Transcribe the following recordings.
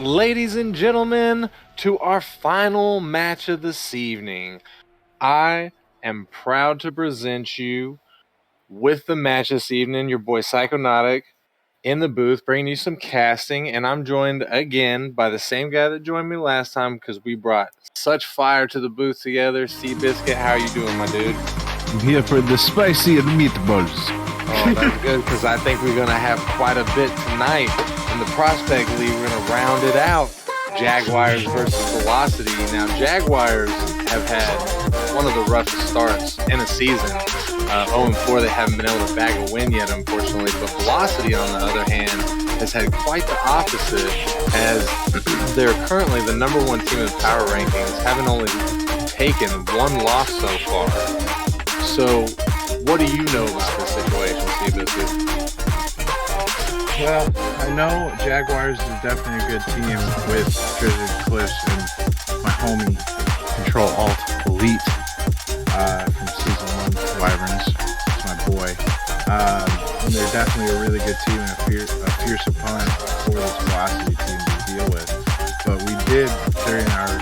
Ladies and gentlemen, to our final match of this evening, I am proud to present you with the match this evening. Your boy Psychonautic in the booth, bringing you some casting, and I'm joined again by the same guy that joined me last time because we brought such fire to the booth together. Seabiscuit, how are you doing, my dude? I'm here for the spicy and meatballs. Oh, that's good because I think we're going to have quite a bit tonight. In the Prospect League, we're going to round it out. Jaguars versus Velocity. Now, Jaguars have had one of the roughest starts in a season. 0-4, they haven't been able to bag a win yet, unfortunately. But Velocity, on the other hand, has had quite the opposite, as they're currently the number one team in power rankings, having only taken one loss so far. So, what do you know about this situation, Seabiscuit? Well, I know Jaguars is definitely a good team with Drizzard Cliffs and my homie Control Alt Elite from Season 1 Wyverns. It's my boy. And they're definitely a really good team and a fierce opponent for this Velocity team to deal with. But we did, during our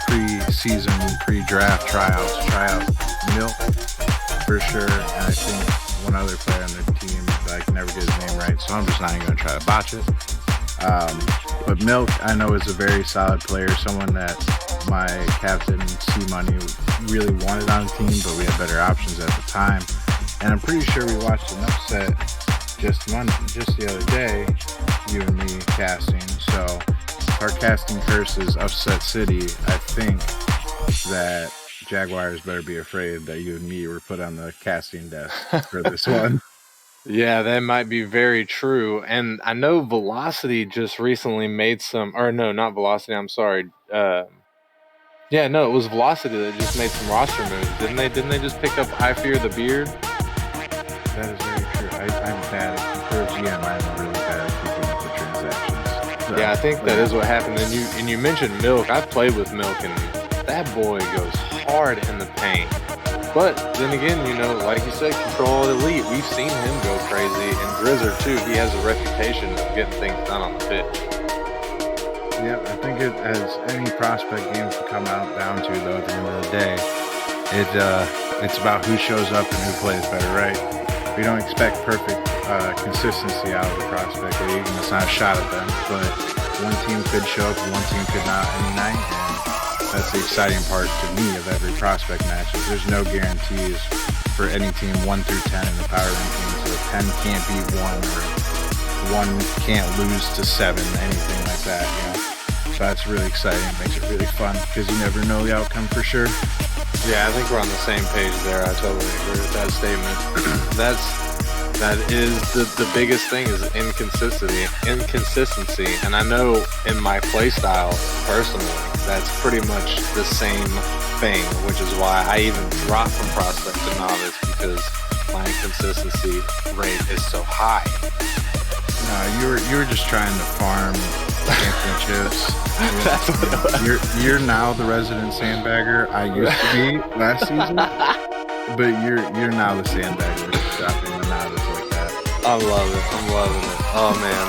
pre-season, pre-draft tryouts, try out Milk for sure, and I think one other player on their team, but I can never get his name right, so I'm just not even going to try to botch it. But Milk, I know, is a very solid player, someone that my captain, C-Money, really wanted on the team, but we had better options at the time. And I'm pretty sure we watched an upset just the other day, you and me casting. So if our casting curse is Upset City, I think that Jaguars better be afraid that you and me were put on the casting desk for this one. Yeah, that might be very true. And I know Velocity just recently made some, or no, not Velocity, I'm sorry. It was Velocity that just made some roster moves, didn't they? Didn't they just pick up I Fear the Beard? That is very true. I'm bad at, for a GM, I'm really bad at keeping up the transactions. So, yeah, I think that is what happened. And you mentioned Milk. I've played with Milk, and that boy goes hard in the paint. But then again, like you said, Control Elite, we've seen him go crazy. And Drizzard, too, he has a reputation of getting things done on the pitch. Yep, I think it, as any prospect game can come out down to, though, at the end of the day, it's about who shows up and who plays better, right? We don't expect perfect consistency out of the prospect league, and it's not a shot at them, but one team could show up and one team could not any night, and that's the exciting part to me of every prospect match. Is there's no guarantees for any team 1 through 10 in the power rankings, so 10 can't beat 1, or 1 can't lose to 7, anything like that, So that's really exciting. It makes it really fun because you never know the outcome for sure. Yeah, I think we're on the same page there. I totally agree with that statement. That is the biggest thing is inconsistency. And I know in my play style, personally, that's pretty much the same thing, which is why I even dropped from prospect to novice, because my inconsistency rate is so high. No, you were just trying to farm championships. That's what it was. You're now the resident sandbagger. I used to be last season, but you're now the sandbagger, dropping the novice like that. I love it. I'm loving it. Oh man.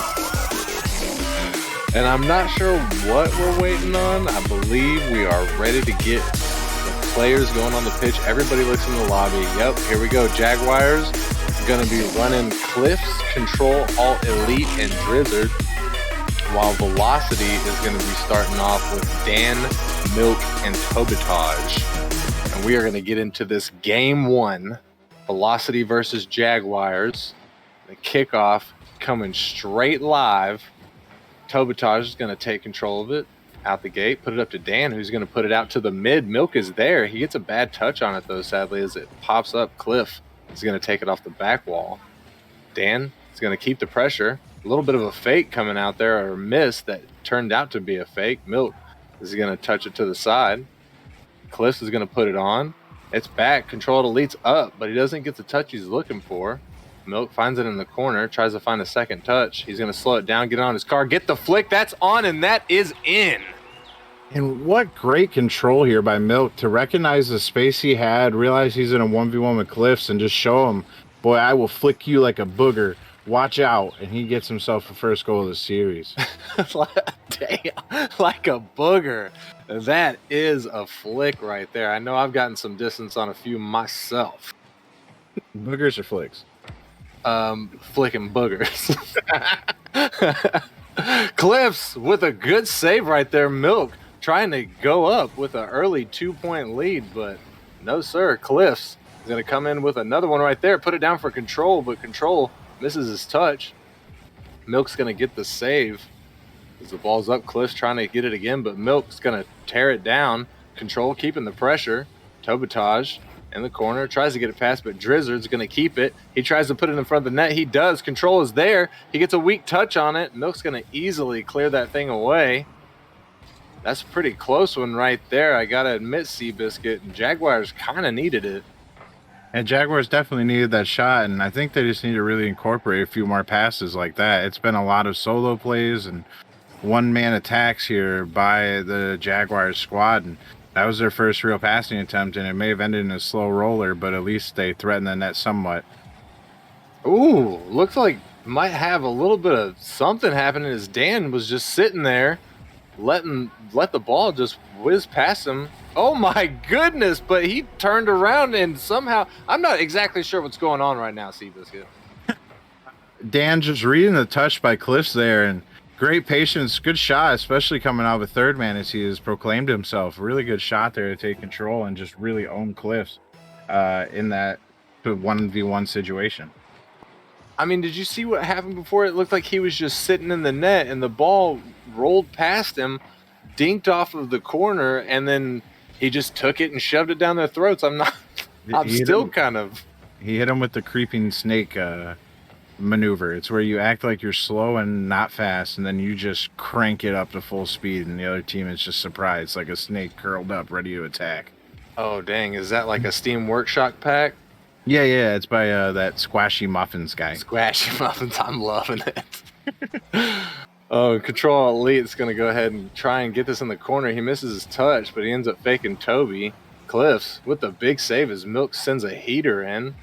And I'm not sure what we're waiting on. I believe we are ready to get the players going on the pitch. Everybody looks in the lobby. Yep, here we go. Jaguars going to be running Cliffs, Control, Alt Elite, and Drizzard, while Velocity is going to be starting off with Dan, Milk, and Tobitage. And we are going to get into this Game 1, Velocity versus Jaguars. The kickoff coming straight live. Tobitage is going to take control of it out the gate, put it up to Dan, who's going to put it out to the mid. Milk is there. He gets a bad touch on it, though, sadly, as it pops up. Cliff is going to take it off the back wall. Dan is going to keep the pressure. A little bit of a fake coming out there, or a miss that turned out to be a fake. Milk is going to touch it to the side. Cliff is going to put it on. It's back. Controlled Elite's up, but he doesn't get the touch he's looking for. Milk finds it in the corner, tries to find a second touch. He's going to slow it down, get on his car, get the flick. That's on, and that is in. And what great control here by Milk to recognize the space he had, realize he's in a 1v1 with Cliffs, and just show him, boy, I will flick you like a booger watch out, and he gets himself a first goal of the series. Damn, like a booger. That is a flick right there. I know I've gotten some distance on a few myself. Boogers or flicks? Flicking boogers. Cliffs with a good save right there. Milk trying to go up with an early 2-point lead, but no, sir. Cliffs is going to come in with another one right there. Put it down for Control, but Control misses his touch. Milk's going to get the save. As the ball's up, Cliff's trying to get it again, but Milk's going to tear it down. Control keeping the pressure. Tobatage in the corner, tries to get it past, but Drizzard's going to keep it. He tries to put it in front of the net. He does. Control is there. He gets a weak touch on it. Milk's going to easily clear that thing away. That's a pretty close one right there. I got to admit, Seabiscuit, Jaguars kind of needed it. And Jaguars definitely needed that shot, and I think they just need to really incorporate a few more passes like that. It's been a lot of solo plays and one-man attacks here by the Jaguars squad, and that was their first real passing attempt, and it may have ended in a slow roller, but at least they threatened the net somewhat. Ooh, looks like might have a little bit of something happening as Dan was just sitting there, let the ball just whiz past him. Oh my goodness, but he turned around and somehow, I'm not exactly sure what's going on right now, Seabiscuit. Dan just reading the touch by Cliffs there, and great patience, good shot, especially coming out of a third man as he has proclaimed himself. Really good shot there to take control and just really own Cliffs in that 1v1 situation. I mean, did you see what happened before? It looked like he was just sitting in the net and the ball rolled past him, dinked off of the corner, and then he just took it and shoved it down their throats. He hit him with the creeping snake maneuver. It's where you act like you're slow and not fast, and then you just crank it up to full speed, and the other team is just surprised, like a snake curled up, ready to attack. Oh, dang. Is that like a Steam Workshop pack? Yeah, it's by that Squashy Muffins guy. Squashy Muffins, I'm loving it. Oh, Control Elite's going to go ahead and try and get this in the corner. He misses his touch, but he ends up faking Toby. Cliffs with the big save as Milk sends a heater in.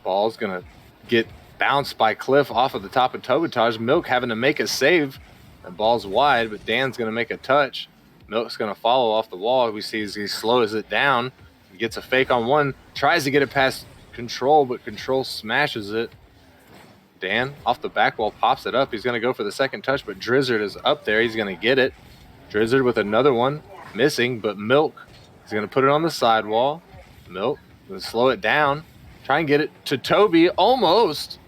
Ball's going to get bounced by Cliff off of the top of Tobatage. Milk having to make a save. The ball's wide, but Dan's going to make a touch. Milk's going to follow off the wall. We see as he slows it down. He gets a fake on one, tries to get it past Control, but Control smashes it. Dan, off the back wall, pops it up. He's going to go for the second touch, but Drizzard is up there. He's going to get it. Drizzard with another one, missing, but Milk is going to put it on the sidewall. Milk going to slow it down. Try and get it to Toby, almost,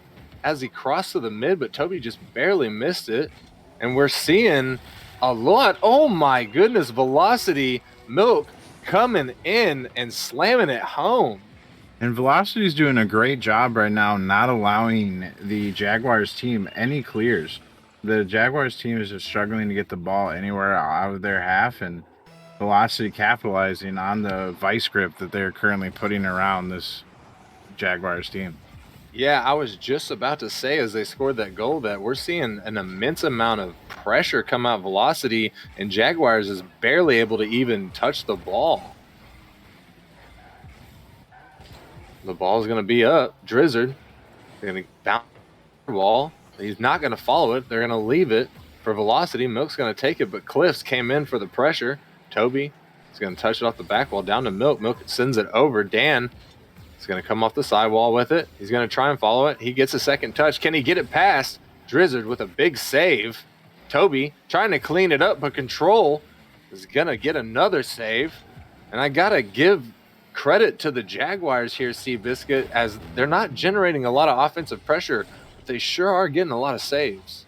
as he crossed to the mid, but Toby just barely missed it. And we're seeing a lot. Oh, my goodness, velocity. Milk coming in and slamming it home. And Velocity's doing a great job right now not allowing the Jaguars team any clears. The Jaguars team is just struggling to get the ball anywhere out of their half, and Velocity capitalizing on the vice grip that they're currently putting around this Jaguars team. Yeah, I was just about to say as they scored that goal that we're seeing an immense amount of pressure come out Velocity, and Jaguars is barely able to even touch the ball. The ball's going to be up. Drizzard, they're going to bounce the ball. He's not going to follow it. They're going to leave it for Velocity. Milk's going to take it, but Cliffs came in for the pressure. Toby is going to touch it off the back wall down to Milk. Milk sends it over. Dan is going to come off the sidewall with it. He's going to try and follow it. He gets a second touch. Can he get it past? Drizzard with a big save. Toby trying to clean it up, but Control is going to get another save. And I got to give credit to the Jaguars here, Seabiscuit, as they're not generating a lot of offensive pressure, but they sure are getting a lot of saves.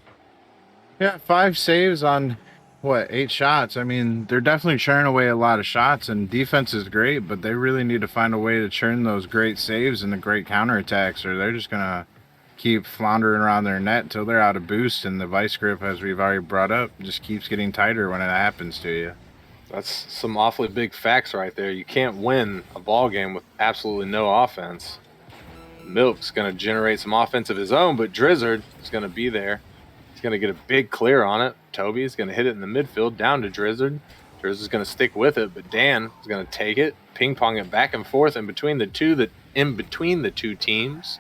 Yeah, 5 saves on, 8 shots? I mean, they're definitely churning away a lot of shots, and defense is great, but they really need to find a way to churn those great saves and the great counterattacks, or they're just going to keep floundering around their net until they're out of boost, and the vice grip, as we've already brought up, just keeps getting tighter when it happens to you. That's some awfully big facts right there. You can't win a ball game with absolutely no offense. Milk's going to generate some offense of his own, but Drizzard is going to be there. He's going to get a big clear on it. Toby is going to hit it in the midfield down to Drizzard. Drizzard's going to stick with it, but Dan is going to take it, ping-pong it back and forth in between the two teams.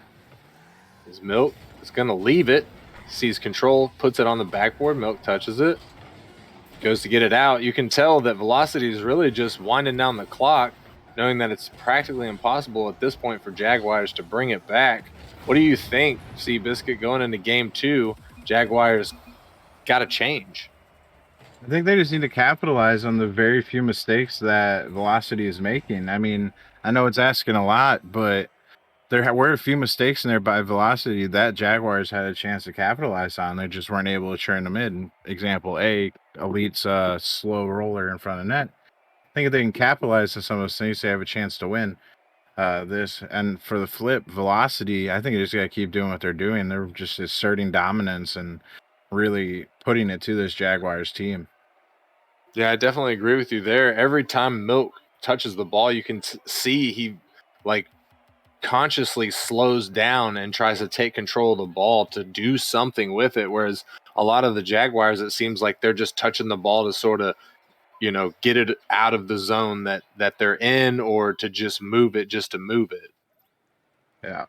Is Milk is going to leave it. Sees control, puts it on the backboard. Milk touches it. Goes to get it out. You can tell that Velocity is really just winding down the clock, knowing that it's practically impossible at this point for Jaguars to bring it back. What do you think, Seabiscuit, going into game 2? Jaguars got to change. I think they just need to capitalize on the very few mistakes that Velocity is making. I mean, I know it's asking a lot, but there were a few mistakes in there by Velocity that Jaguars had a chance to capitalize on. They just weren't able to turn them in. Example A, Elite's slow roller in front of net. I think if they can capitalize on some of those things, they have a chance to win this. And for the flip, Velocity, I think they just got to keep doing what they're doing. They're just asserting dominance and really putting it to this Jaguars team. Yeah, I definitely agree with you there. Every time Milk touches the ball, you can see he consciously slows down and tries to take control of the ball to do something with it. Whereas a lot of the Jaguars, it seems like they're just touching the ball to sort of, get it out of the zone that they're in, or to just move it just to move it. Yeah.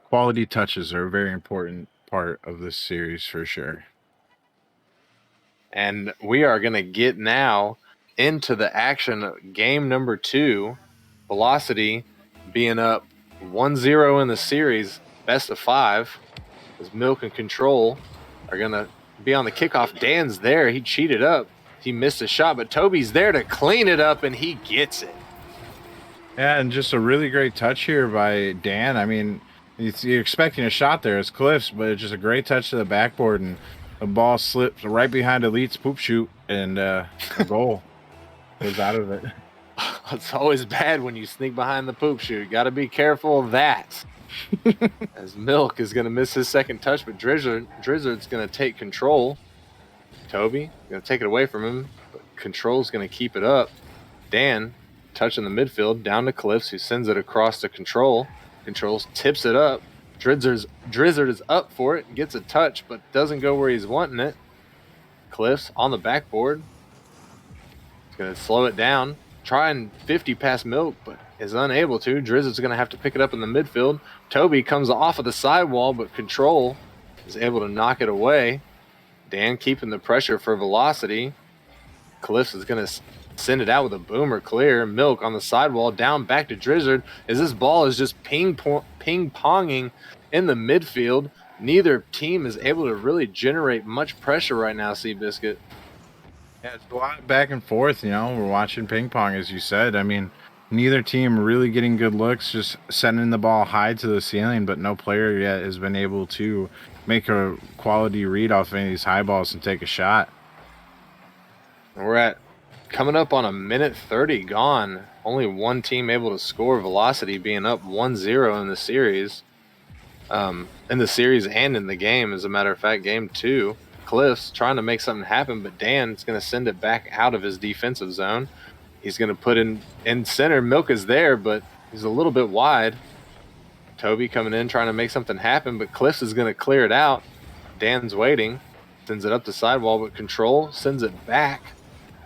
Quality touches are a very important part of this series for sure. And we are going to get now into the action. Game number 2, Velocity being up 1-0 in the series, best of 5, as Milk and Control are going to be on the kickoff. Dan's there. He cheated up. He missed a shot, but Toby's there to clean it up, and he gets it. Yeah, and just a really great touch here by Dan. I mean, you're expecting a shot there. It's Cliff's, but it's just a great touch to the backboard, and the ball slips right behind Elite's poop shoot, and a goal goes out of it. It's always bad when you sneak behind the poop chute. Got to be careful of that. As Milk is going to miss his second touch, but Drizzard's going to take control. Toby going to take it away from him, but Control's going to keep it up. Dan touching the midfield down to Cliffs, who sends it across to Control. Control tips it up. Drizzard is up for it, gets a touch, but doesn't go where he's wanting it. Cliffs on the backboard. He's going to slow it down. Trying 50 past Milk, but is unable to. Drizzard's going to have to pick it up in the midfield. Toby comes off of the sidewall, but Control is able to knock it away. Dan keeping the pressure for Velocity. Cliffs is going to send it out with a boomer clear. Milk on the sidewall, down back to Drizzard, as this ball is just ping-ponging in the midfield. Neither team is able to really generate much pressure right now, Seabiscuit. Yeah, it's a lot back and forth, We're watching ping pong, as you said. I mean, neither team really getting good looks, just sending the ball high to the ceiling, but no player yet has been able to make a quality read off any of these high balls and take a shot. We're coming up on a minute 30 gone. Only one team able to score, Velocity being up 1-0 in the series. And in the game, as a matter of fact, game 2. Cliffs trying to make something happen, but Dan's going to send it back out of his defensive zone. He's going to put in center. Milk is there, but he's a little bit wide. Toby coming in trying to make something happen, but Cliffs is going to clear it out. Dan's waiting. Sends it up the sidewall, but Control sends it back.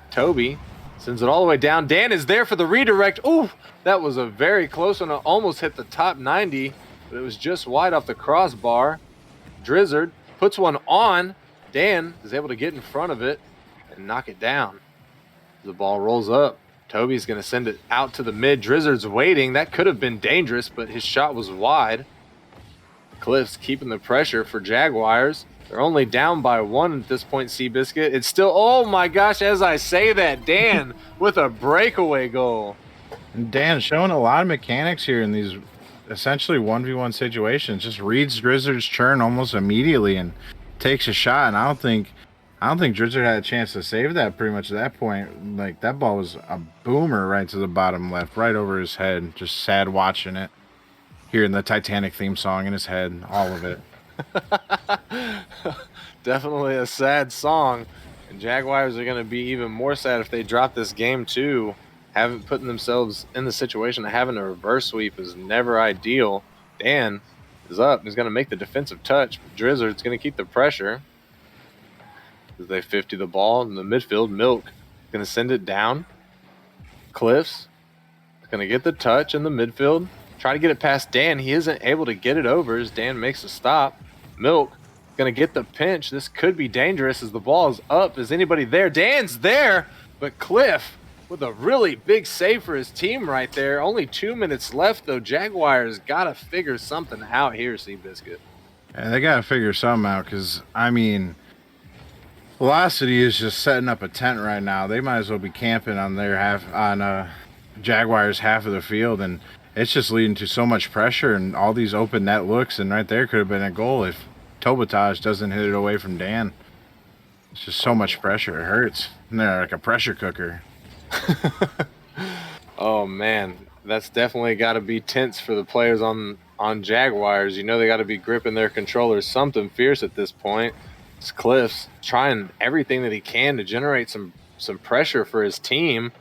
Toby sends it all the way down. Dan is there for the redirect. Ooh, that was a very close one. It almost hit the top 90, but it was just wide off the crossbar. Drizzard puts one on. Dan is able to get in front of it and knock it down. The ball rolls up. Toby's going to send it out to the mid. Drizzard's waiting. That could have been dangerous, but his shot was wide. Cliffs keeping the pressure for Jaguars. They're only down by 1 at this point, Seabiscuit. It's still, oh my gosh, as I say that, Dan with a breakaway goal. And Dan showing a lot of mechanics here in these essentially 1v1 situations. Just reads Drizzard's churn almost immediately and takes a shot, and I don't think Drizzard had a chance to save that pretty much at that point. Like, that ball was a boomer right to the bottom left, right over his head. Just sad watching it. Hearing the Titanic theme song in his head, all of it. Definitely a sad song. And Jaguars are going to be even more sad if they drop this game too. Putting themselves in the situation of having a reverse sweep is never ideal. Dan is up. He's going to make the defensive touch. Drizzard's going to keep the pressure. As they 50 the ball in the midfield, Milk going to send it down. Cliffs going to get the touch in the midfield. Try to get it past Dan. He isn't able to get it over as Dan makes a stop. Milk going to get the pinch. This could be dangerous as the ball is up. Is anybody there? Dan's there, but Cliff with a really big save for his team right there. Only 2 minutes left, though. Jaguars got to figure something out here, Seabiscuit. And they got to figure something out because, I mean, Velocity is just setting up a tent right now. They might as well be camping on their Jaguars half of the field, and it's just leading to so much pressure and all these open net looks, and right there could have been a goal if Tobotage doesn't hit it away from Dan. It's just so much pressure. It hurts. And they're like a pressure cooker. Oh, man. That's definitely got to be tense for the players on Jaguars. You know they got to be gripping their controllers something fierce at this point. It's Cliff's trying everything that he can to generate some pressure for his team.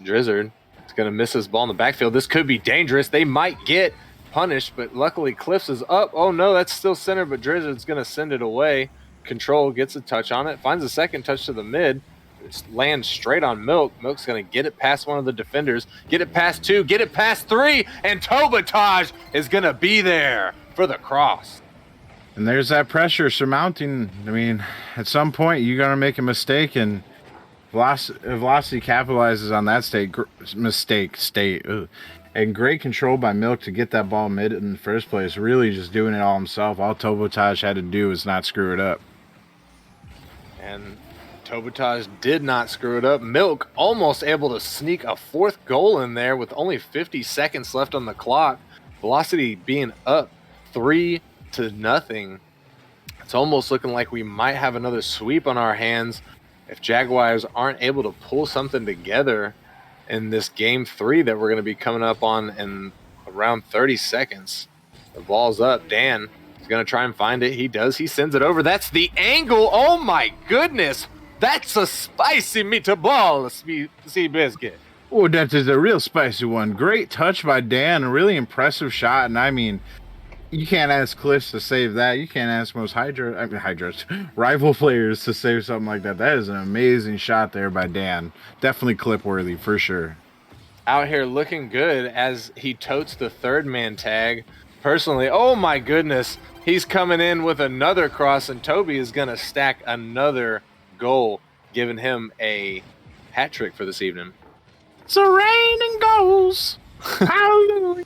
Drizzard is going to miss his ball in the backfield. This could be dangerous. They might get punished, but luckily Cliff's is up. Oh, no, that's still center, but Drizzard's going to send it away. Control gets a touch on it, finds a second touch to the mid. It lands straight on Milk. Milk's going to get it past one of the defenders, get it past two, get it past three, and Tobotage is going to be there for the cross. And there's that pressure surmounting. I mean, at some point, you're going to make a mistake, and Velocity capitalizes on that state. And great control by Milk to get that ball mid in the first place. Really just doing it all himself. All Tobotage had to do was not screw it up. And Tobotage did not screw it up. Milk almost able to sneak a fourth goal in there with only 50 seconds left on the clock. Velocity being up 3-0. It's almost looking like we might have another sweep on our hands if Jaguars aren't able to pull something together in this game 3 that we're going to be coming up on in around 30 seconds. The ball's up. Dan is going to try and find it. He does. He sends it over. That's the angle. Oh, my goodness. That's a spicy meatball, Seabiscuit. Oh, that is a real spicy one. Great touch by Dan. A really impressive shot. And I mean, you can't ask Cliffs to save that. You can't ask most rival players to save something like that. That is an amazing shot there by Dan. Definitely clip worthy for sure. Out here looking good as he totes the third man tag. Personally, oh my goodness, he's coming in with another cross, and Toby is going to stack another goal, giving him a hat trick for this evening. It's a raining goals. Hallelujah.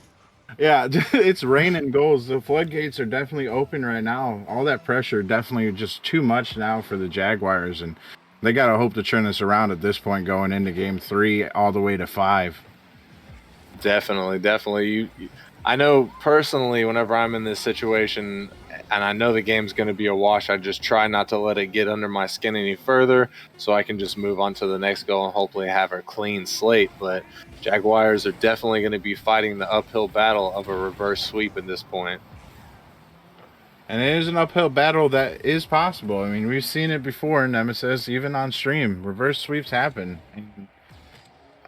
Yeah, it's raining goals. The floodgates are definitely open right now. All that pressure definitely just too much now for the Jaguars, and they got to hope to turn this around at this point going into game 3 all the way to 5. Definitely. I know personally whenever I'm in this situation and I know the game's going to be a wash, I just try not to let it get under my skin any further so I can just move on to the next goal and hopefully have a clean slate. But Jaguars are definitely going to be fighting the uphill battle of a reverse sweep at this point. And it is an uphill battle that is possible. I mean, we've seen it before in Nemesis, even on stream. Reverse sweeps happen.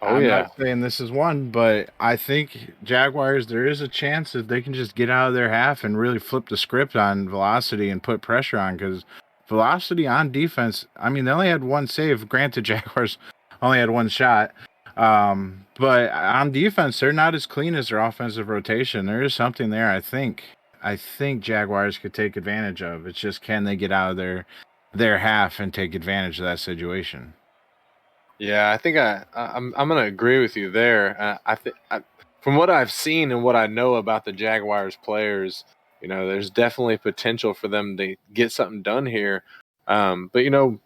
I'm not saying this is one, but I think Jaguars, there is a chance that they can just get out of their half and really flip the script on Velocity and put pressure on, because Velocity on defense, I mean, they only had one save. Granted, Jaguars only had one shot. But on defense, they're not as clean as their offensive rotation. There is something there, I think Jaguars could take advantage of. It's just, can they get out of their half and take advantage of that situation? Yeah, I think I'm going to agree with you there. From what I've seen and what I know about the Jaguars players, you know, there's definitely potential for them to get something done here. But, you know,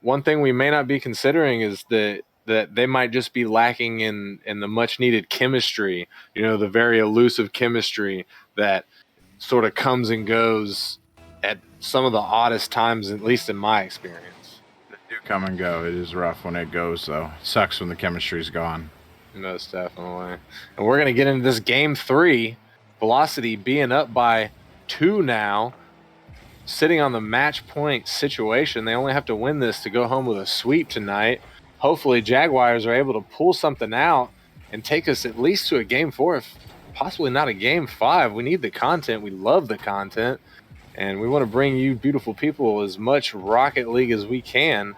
one thing we may not be considering is that they might just be lacking in the much needed chemistry, you know, the very elusive chemistry that sort of comes and goes at some of the oddest times, at least in my experience. They do come and go. It is rough when it goes, though. It sucks when the chemistry's gone. Most definitely. And we're going to get into this game 3. Velocity being up by 2 now, sitting on the match point situation. They only have to win this to go home with a sweep tonight. Hopefully Jaguars are able to pull something out and take us at least to a game 4, if possibly not a game 5. We need the content. We love the content. And we want to bring you beautiful people as much Rocket League as we can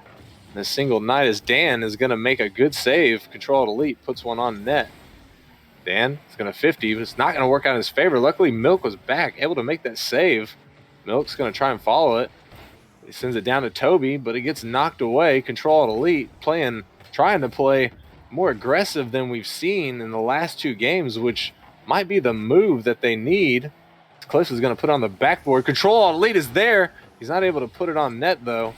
in a single night, as Dan is going to make a good save. Control Elite puts one on net. Dan is going to 50, but it's not going to work out in his favor. Luckily, Milk was back, able to make that save. Milk's going to try and follow it. He sends it down to Toby, but it gets knocked away. Control Elite trying to play more aggressive than we've seen in the last 2 games, which might be the move that they need. Cliff is going to put on the backboard. Control Elite is there. He's not able to put it on net, though.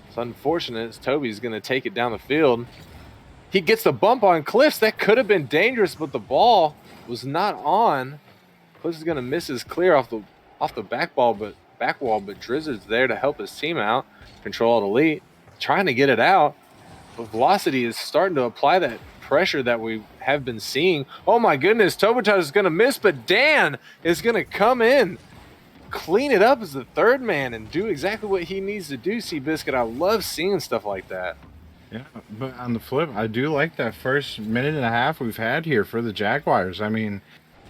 It's unfortunate. Toby's going to take it down the field. He gets the bump on Cliffs. That could have been dangerous, but the ball was not on. Cliffs is going to miss his clear off the back wall, but Drizzard's there to help his team out. Control Elite trying to get it out. But Velocity is starting to apply that pressure that we have been seeing. Oh my goodness, Tobotage is going to miss, but Dan is going to come in, clean it up as the third man, and do exactly what he needs to do, Seabiscuit. I love seeing stuff like that. Yeah, but on the flip, I do like that first minute and a half we've had here for the Jaguars. I mean,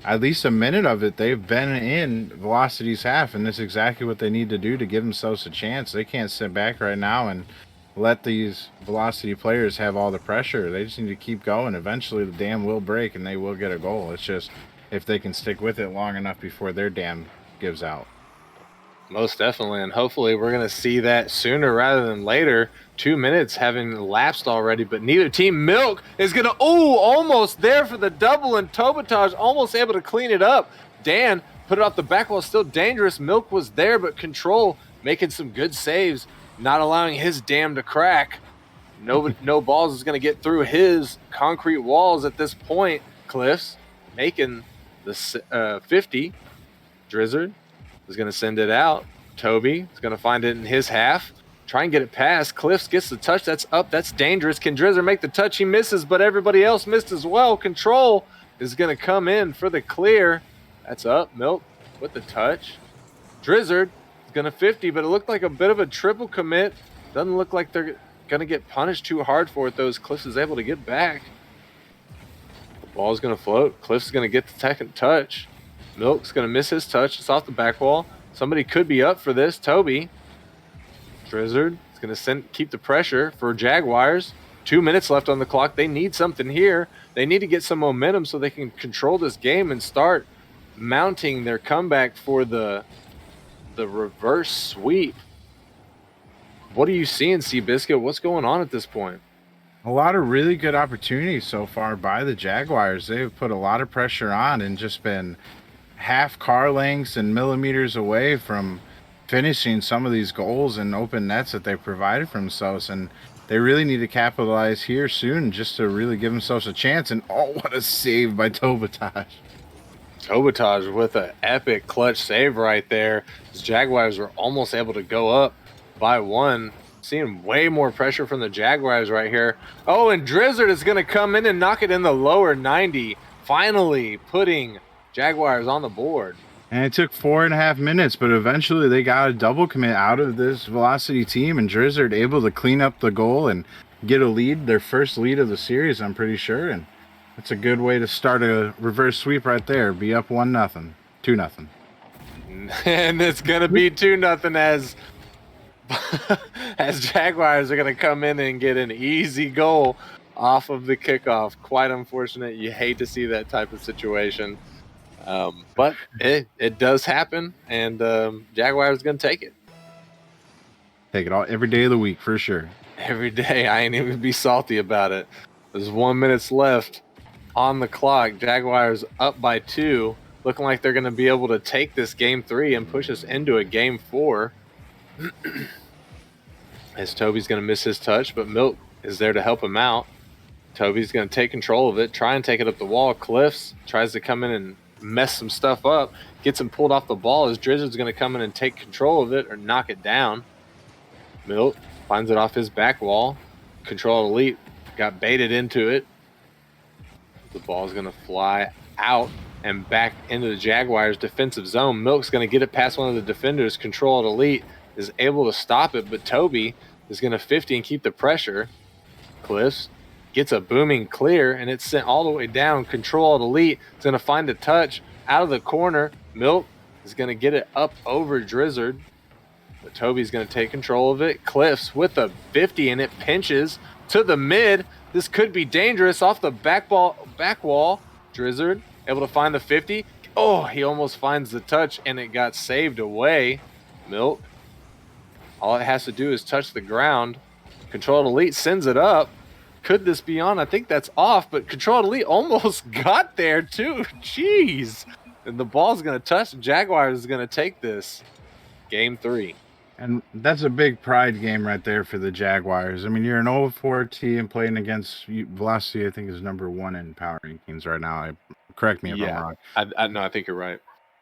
at least a minute of it, they've been in Velocity's half, and that's exactly what they need to do to give themselves a chance. They can't sit back right now and let these Velocity players have all the pressure. They just need to keep going. Eventually, the dam will break, and they will get a goal. It's just if they can stick with it long enough before their dam gives out. Most definitely, and hopefully we're going to see that sooner rather than later. 2 minutes having lapsed already, but neither team. Milk is going to, almost there for the double, and Tobotage almost able to clean it up. Dan put it off the back wall, still dangerous. Milk was there, but Control making some good saves, not allowing his dam to crack. No balls is going to get through his concrete walls at this point. Cliffs making the 50. Drizzard is going to send it out. Toby is going to find it in his half. Try and get it past. Cliffs gets the touch. That's up. That's dangerous. Can Drizzard make the touch? He misses, but everybody else missed as well. Control is going to come in for the clear. That's up. Milk with the touch. Drizzard is going to 50, but it looked like a bit of a triple commit. Doesn't look like they're going to get punished too hard for it, though, as Cliffs is able to get back. The ball is going to float. Cliffs is going to get the second touch. Milk's going to miss his touch. It's off the back wall. Somebody could be up for this. Toby. Drizzard is going to keep the pressure for Jaguars. 2 minutes left on the clock. They need something here. They need to get some momentum so they can control this game and start mounting their comeback for the reverse sweep. What are you seeing, Seabiscuit? What's going on at this point? A lot of really good opportunities so far by the Jaguars. They've put a lot of pressure on and just been half car lengths and millimeters away from finishing some of these goals and open nets that they provided for themselves, and they really need to capitalize here soon just to really give themselves a chance. And what a save by Tobotage. Tobotage with an epic clutch save right there. The Jaguars were almost able to go up by 1. Seeing way more pressure from the Jaguars right here. And Drizzard is going to come in and knock it in the lower 90, finally putting Jaguars on the board. And it took 4.5 minutes, but eventually they got a double commit out of this Velocity team, and Drizzard able to clean up the goal and get a lead, their first lead of the series, I'm pretty sure. And that's a good way to start a reverse sweep right there. Be up 1-0, 2-0. And it's going to be 2-0 as Jaguars are going to come in and get an easy goal off of the kickoff. Quite unfortunate. You hate to see that type of situation. But it does happen, and Jaguars going to take it. Take it all every day of the week, for sure. Every day. I ain't even be salty about it. There's 1 minute left on the clock. Jaguars up by 2, looking like they're going to be able to take this game 3 and push us into a game 4. As Toby's going to miss his touch, but Milk is there to help him out. Toby's going to take control of it, try and take it up the wall. Cliffs tries to come in and mess some stuff up, gets him pulled off the ball as Drizzard's going to come in and take control of it or knock it down. Milk finds it off his back wall. Control Elite got baited into it. The ball's going to fly out and back into the Jaguars' defensive zone. Milk's going to get it past one of the defenders. Control Elite is able to stop it, but Toby is going to 50 and keep the pressure. Cliffs gets a booming clear, and it's sent all the way down. Control Elite is going to find a touch out of the corner. Milk is going to get it up over Drizzard, but Toby's going to take control of it. Cliffs with a 50, and it pinches to the mid. This could be dangerous off the back wall. Drizzard able to find the 50. He almost finds the touch, and it got saved away. Milk. All it has to do is touch the ground. Control Elite sends it up. Could this be on? I think that's off, but Control Elite almost got there too. Jeez. And the ball's going to touch. Jaguars is going to take this. Game 3. And that's a big pride game right there for the Jaguars. I mean, you're an 0-4 team playing against Velocity. I think is number 1 in power rankings right now. Correct me if I'm wrong. I think you're right.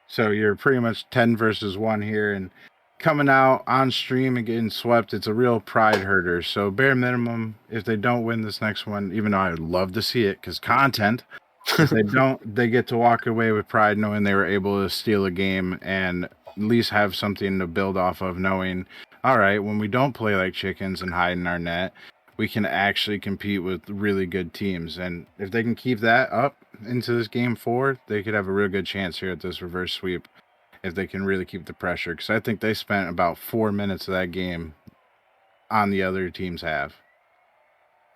So you're pretty much 10 versus 1 here, and coming out on stream and getting swept, it's a real pride hurter. So bare minimum, if they don't win this next one, even though I would love to see it because content, if they don't, they get to walk away with pride knowing they were able to steal a game and at least have something to build off of, knowing, all right, when we don't play like chickens and hide in our net, we can actually compete with really good teams. And if they can keep that up into this game 4, they could have a real good chance here at this reverse sweep if they can really keep the pressure. Because I think they spent about 4 minutes of that game on the other team's half.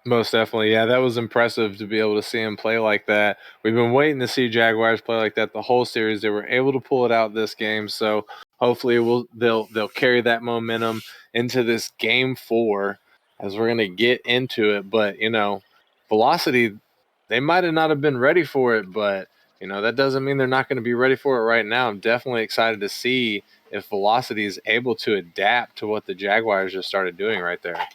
Most definitely. Yeah, that was impressive to be able to see him play like that. We've been waiting to see Jaguars play like that the whole series. They were able to pull it out this game, so hopefully they'll carry that momentum into this game 4 as we're going to get into it. But, Velocity, they might have not have been ready for it, but, that doesn't mean they're not going to be ready for it right now. I'm definitely excited to see if Velocity is able to adapt to what the Jaguars just started doing right there.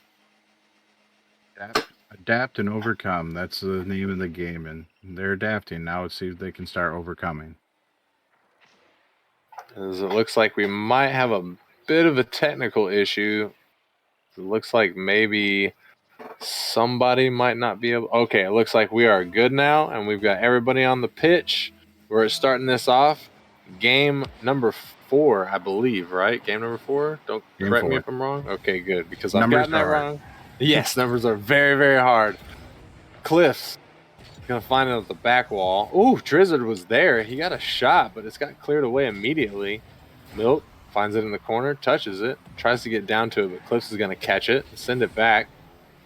Adapt and overcome. That's the name of the game, and they're adapting. Now let's see if they can start overcoming. As it looks like we might have a bit of a technical issue. It looks like maybe somebody might not be able. Okay, it looks like we are good now, and we've got everybody on the pitch. We're starting this off. Game number 4, I believe, right? Game number 4? Don't correct me if I'm wrong. Okay, good, because I've gotten that wrong. Yes, numbers are very, very hard. Cliff's going to find it at the back wall. Ooh, Drizzard was there. He got a shot, but it's got cleared away immediately. Milk finds it in the corner, touches it, tries to get down to it, but Cliffs is going to catch it and send it back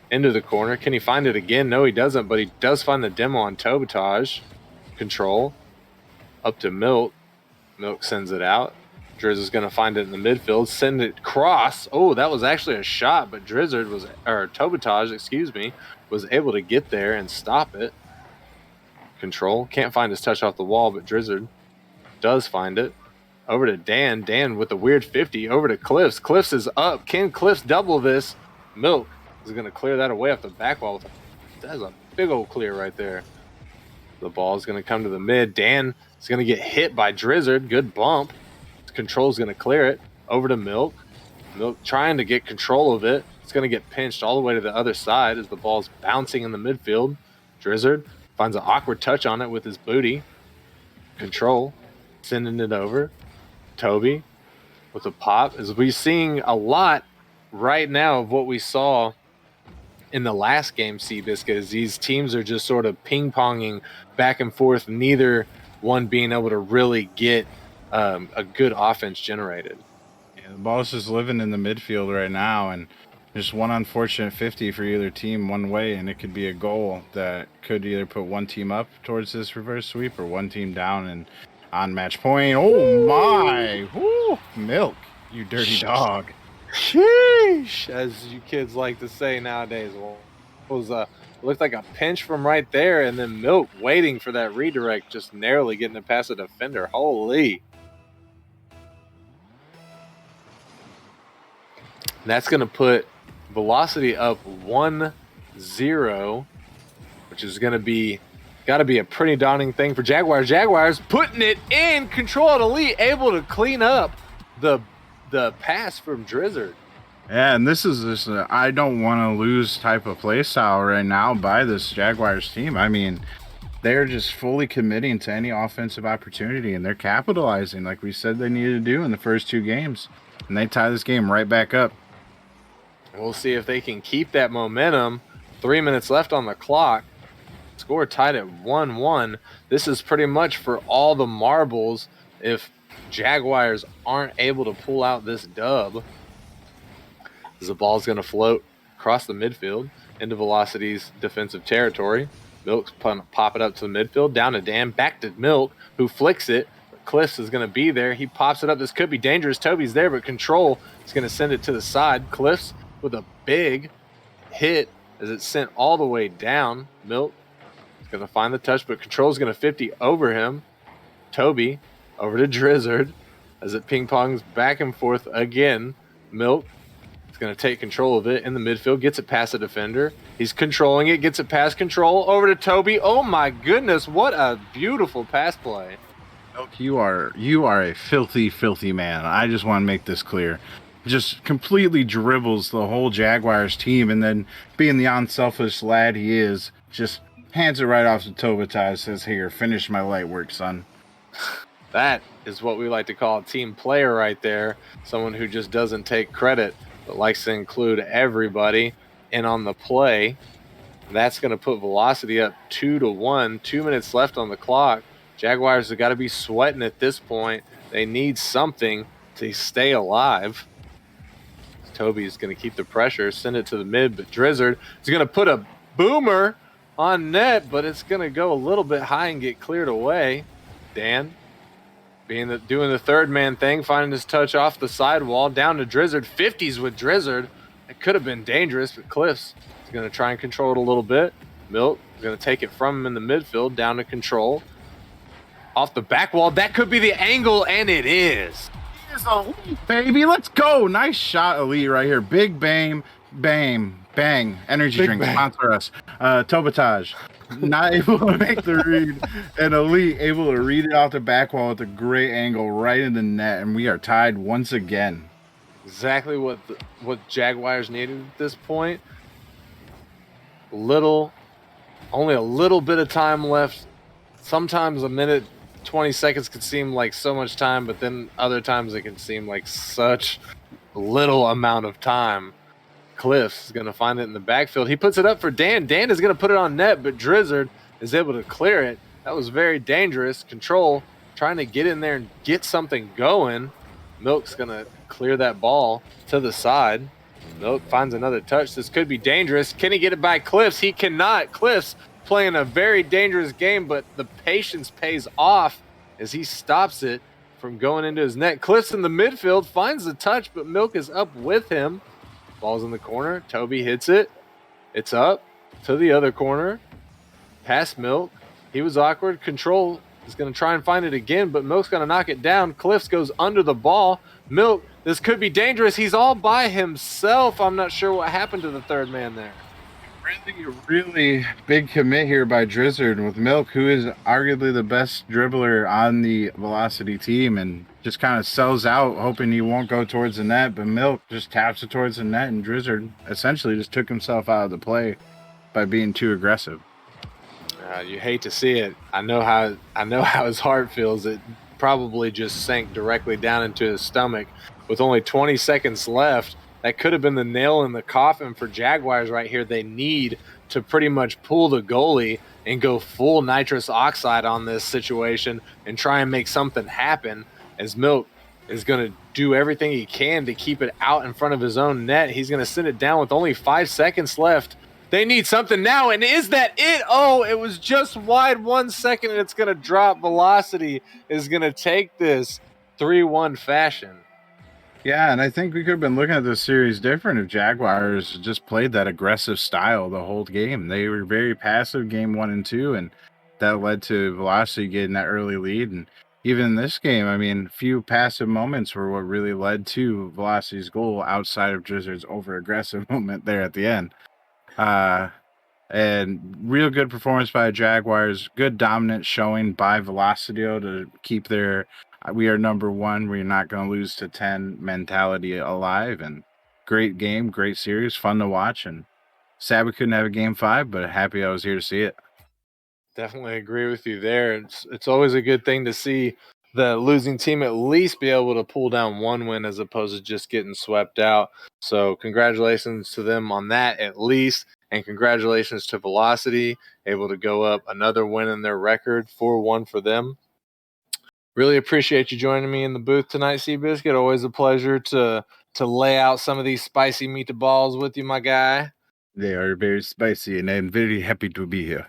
into the corner. Can he find it again? No, he doesn't, but he does find the demo on Tobatage. Control. Up to Milk. Milk sends it out. Drizz is going to find it in the midfield, send it cross. Oh, that was actually a shot, but Tobatage, was able to get there and stop it. Control. Can't find his touch off the wall, but Drizzard does find it. Over to Dan. Dan with a weird 50. Over to Cliffs. Cliffs is up. Can Cliffs double this? Milk is going to clear that away off the back wall. That's a big old clear right there. The ball is going to come to the mid. Dan is going to get hit by Drizzard. Good bump. Control's going to clear it over to Milk. Milk trying to get control of it. It's going to get pinched all the way to the other side as the ball's bouncing in the midfield. Drizzard finds an awkward touch on it with his booty. Control sending it over. Toby with a pop. As we're seeing a lot right now of what we saw in the last game, Seabiscuit, is these teams are just sort of ping-ponging back and forth, neither one being able to really get a good offense generated. Yeah, the ball's just living in the midfield right now, and just one unfortunate 50 for either team one way, and it could be a goal that could either put one team up towards this reverse sweep or one team down and on match point. Oh my! Woo! Milk, you dirty dog. Sheesh, as you kids like to say nowadays. Well, it was looked like a pinch from right there, and then Milk waiting for that redirect, just narrowly getting it past the defender. Holy! That's going to put Velocity up 1-0, which is going to got to be a pretty daunting thing for Jaguars. Jaguars putting it in. Control Elite able to clean up the pass from Drizzard. Yeah, and this is just a I don't want to lose type of play style right now by this Jaguars team. I mean, they're just fully committing to any offensive opportunity, and they're capitalizing like we said they needed to do in the first 2 games. And they tie this game right back up. We'll see if they can keep that momentum. 3 minutes left on the clock. Score tied at 1-1. This is pretty much for all the marbles if Jaguars aren't able to pull out this dub. As the ball's going to float across the midfield into Velocity's defensive territory. Milk's pop it up to the midfield, down to Dan, back to Milk, who flicks it. Cliffs is going to be there. He pops it up. This could be dangerous. Toby's there, but Control is going to send it to the side. Cliffs with a big hit as it's sent all the way down. Milk is going to find the touch, but Control is going to 50 over him. Toby over to Drizzard as it ping-pongs back and forth again. Milk is going to take control of it in the midfield, gets it past the defender. He's controlling it, gets it past Control over to Toby. Oh my goodness, what a beautiful pass play. You are a filthy, filthy man. I just want to make this clear. Just completely dribbles the whole Jaguars team, and then being the unselfish lad he is, just hands it right off to Tobatai, says, "Here, finish my light work, son." That is what we like to call a team player right there. Someone who just doesn't take credit, but likes to include everybody in on the play. That's going to put velocity up 2-1. 2 minutes left on the clock. Jaguars have got to be sweating at this point. They need something to stay alive. Toby's going to keep the pressure, send it to the mid, but Drizzard is going to put a boomer on net, but it's going to go a little bit high and get cleared away. Dan doing the third man thing, finding his touch off the sidewall, down to Drizzard. 50s with Drizzard. It could have been dangerous, but Cliffs is going to try and control it a little bit. Milk is going to take it from him in the midfield, down to Control. Off the back wall, that could be the angle, and it is. Baby, let's go. Nice shot, Elite, right here. Big bang, bang, bang. Energy Big drink, bang. sponsor us. Tobatage, not able to make the read, and Elite able to read it off the back wall with a great angle right in the net, and we are tied once again. Exactly what Jaguars needed at this point. Only a little bit of time left. Sometimes a minute, 20 seconds could seem like so much time, but then other times it can seem like such little amount of time. Cliffs is going to find it in the backfield. He puts it up for Dan. Dan is going to put it on net, but Drizzard is able to clear it. That was very dangerous. Control trying to get in there and get something going. Milk's going to clear that ball to the side. Milk finds another touch. This could be dangerous. Can he get it by Cliffs? He cannot. Cliffs playing a very dangerous game, but the patience pays off as he stops it from going into his net. Cliffs in the midfield finds the touch, but Milk is up with him. Ball's in the corner. Toby hits it. It's up to the other corner. Past Milk. He was awkward. Control is going to try and find it again, but Milk's going to knock it down. Cliffs goes under the ball. Milk, this could be dangerous. He's all by himself. I'm not sure what happened to the third man there. Really big commit here by Drizzard with Milk, who is arguably the best dribbler on the Velocity team, and just kind of sells out, hoping he won't go towards the net, but Milk just taps it towards the net, and Drizzard essentially just took himself out of the play by being too aggressive. You hate to see it. I know how his heart feels. It probably just sank directly down into his stomach. With only 20 seconds left, that could have been the nail in the coffin for Jaguars right here. They need to pretty much pull the goalie and go full nitrous oxide on this situation and try and make something happen, as Milk is going to do everything he can to keep it out in front of his own net. He's going to send it down with only 5 seconds left. They need something now, and is that it? Oh, it was just wide 1 second, and it's going to drop. Velocity is going to take this 3-1 fashion. Yeah, and I think we could have been looking at this series different if Jaguars just played that aggressive style the whole game. They were very passive game 1 and 2, and that led to Velocity getting that early lead. And even in this game, I mean, a few passive moments were what really led to Velocity's goal outside of Drizzard's over-aggressive moment there at the end. And real good performance by Jaguars. Good dominant showing by Velocio to keep their we are number one, we're not going to lose to 10 mentality alive. And great game, great series, fun to watch. And sad we couldn't have a game 5, but happy I was here to see it. Definitely agree with you there. It's always a good thing to see the losing team at least be able to pull down one win as opposed to just getting swept out. So congratulations to them on that at least. And congratulations to Velocity, able to go up another win in their record, 4-1 for them. Really appreciate you joining me in the booth tonight, Seabiscuit. Always a pleasure to lay out some of these spicy meatballs with you, my guy. They are very spicy, and I'm very happy to be here.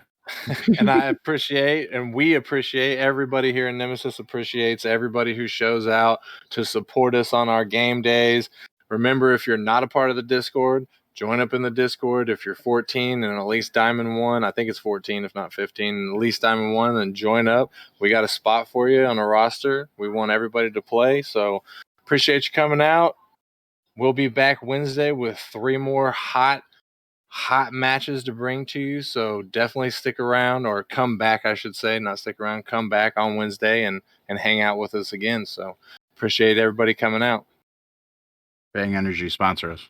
And I appreciate, and we appreciate, everybody here in Nemesis appreciates everybody who shows out to support us on our game days. Remember, if you're not a part of the Discord, join up in the Discord. If you're 14 and at least Diamond 1, I think it's 14, if not 15, and at least Diamond 1, then join up. We got a spot for you on a roster. We want everybody to play, so appreciate you coming out. We'll be back Wednesday with 3 more hot matches to bring to you, so definitely stick around, or come back, I should say, not stick around, come back on Wednesday and hang out with us again. So appreciate everybody coming out. Bang Energy sponsor us.